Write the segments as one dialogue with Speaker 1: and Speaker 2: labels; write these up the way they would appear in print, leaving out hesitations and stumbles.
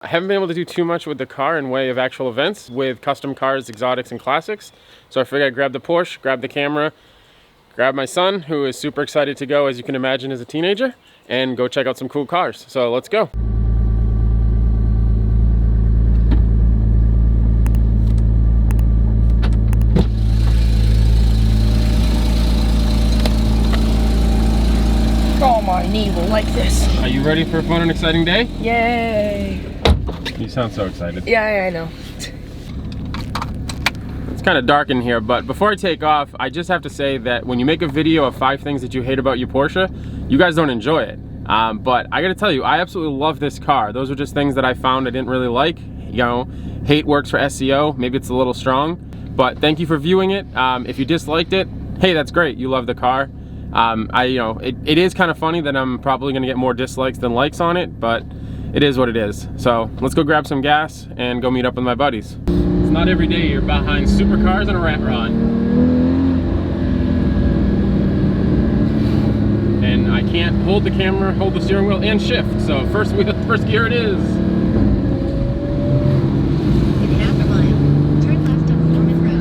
Speaker 1: I haven't been able to do too much with the car in way of actual events with custom cars, exotics, and classics. So I figured I'd grab the Porsche, grab the camera, grab my son, who is super excited to go, as you can imagine, as a teenager, and go check out some cool cars. So let's go.
Speaker 2: Oh, my knee will like this.
Speaker 1: Are you ready for a fun and exciting day?
Speaker 2: Yay!
Speaker 1: You sound so excited.
Speaker 2: Yeah, I know.
Speaker 1: It's kind of dark in here, but before I take off, I just have to say that when you make a video of 5 things that you hate about your Porsche, you guys don't enjoy it. But I gotta tell you, I absolutely love this car. Those are just things that I found I didn't really like. You know, hate works for SEO. Maybe it's a little strong, but thank you for viewing it. If you disliked it, hey, that's great. You love the car. It is kind of funny that I'm probably gonna get more dislikes than likes on it, but it is what it is. So let's go grab some gas and go meet up with my buddies. It's not every day you're behind supercars and a rat rod. And I can't hold the camera, hold the steering wheel, and shift. So first gear it is.
Speaker 3: In half a mile, turn left on Foreman Road.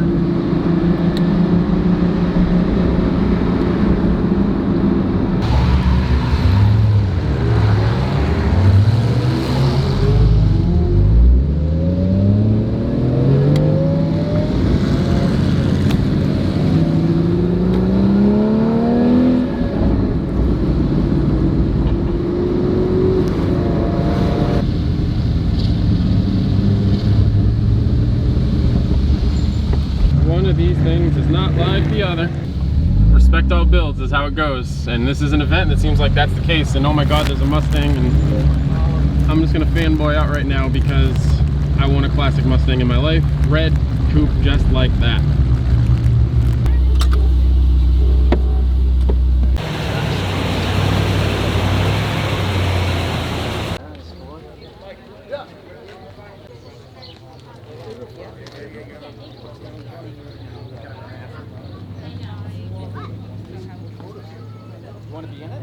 Speaker 1: These things is not like the other. Respect all builds is how it goes, and this is an event that seems like that's the case. And oh my god, there's a Mustang, and I'm just gonna fanboy out right now because I want a classic Mustang in my life. Red coupe just like that.
Speaker 4: Want to be in it?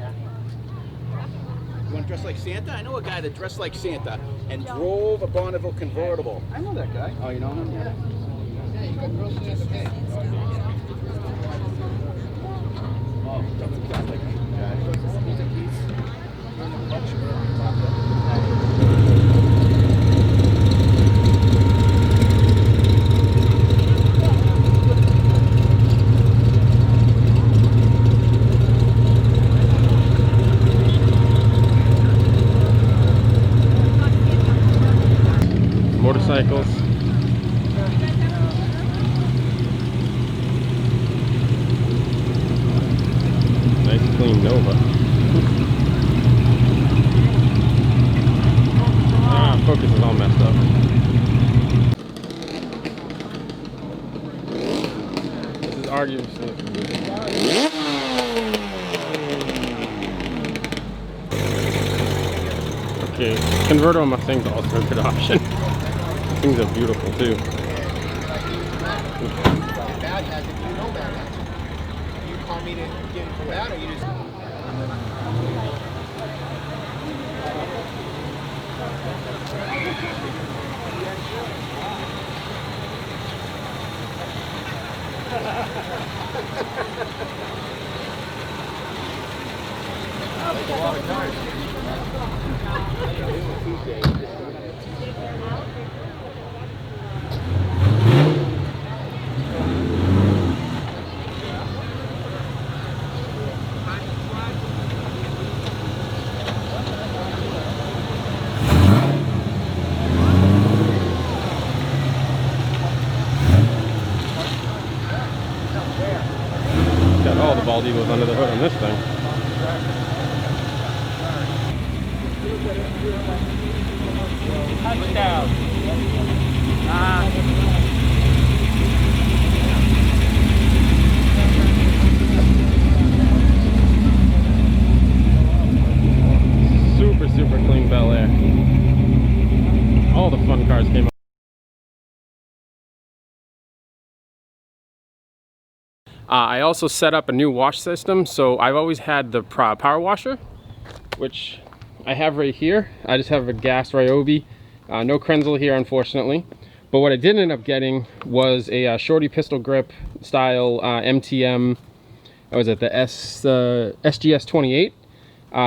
Speaker 4: You want to dress like Santa? I know a guy that dressed like Santa and drove a Bonneville convertible. I know that guy. Oh, you know him? Yeah. Hey, you got real Santa pay. Oh, that's exactly like
Speaker 1: motorcycles. Nice clean Nova. Focus is all messed up. This is arguably. Okay, convertible Mustang's also a good option. Things are beautiful too.
Speaker 4: You call me to get for that, or you just... That's a lot of cars.
Speaker 1: Got all the bald eagles under the hood on this thing.
Speaker 2: Touchdown.
Speaker 1: Super clean Bel Air. All the fun cars came up. I also set up a new wash system. So I've always had the power washer, which I have right here. I just have a gas Ryobi No Krenzel here, unfortunately. But what I did end up getting was a shorty pistol grip style MTM. What was it? The SGS 28.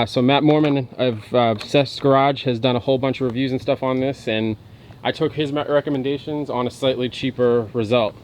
Speaker 1: So Matt Mormon of Seth's Garage has done a whole bunch of reviews and stuff on this, and I took his recommendations on a slightly cheaper result.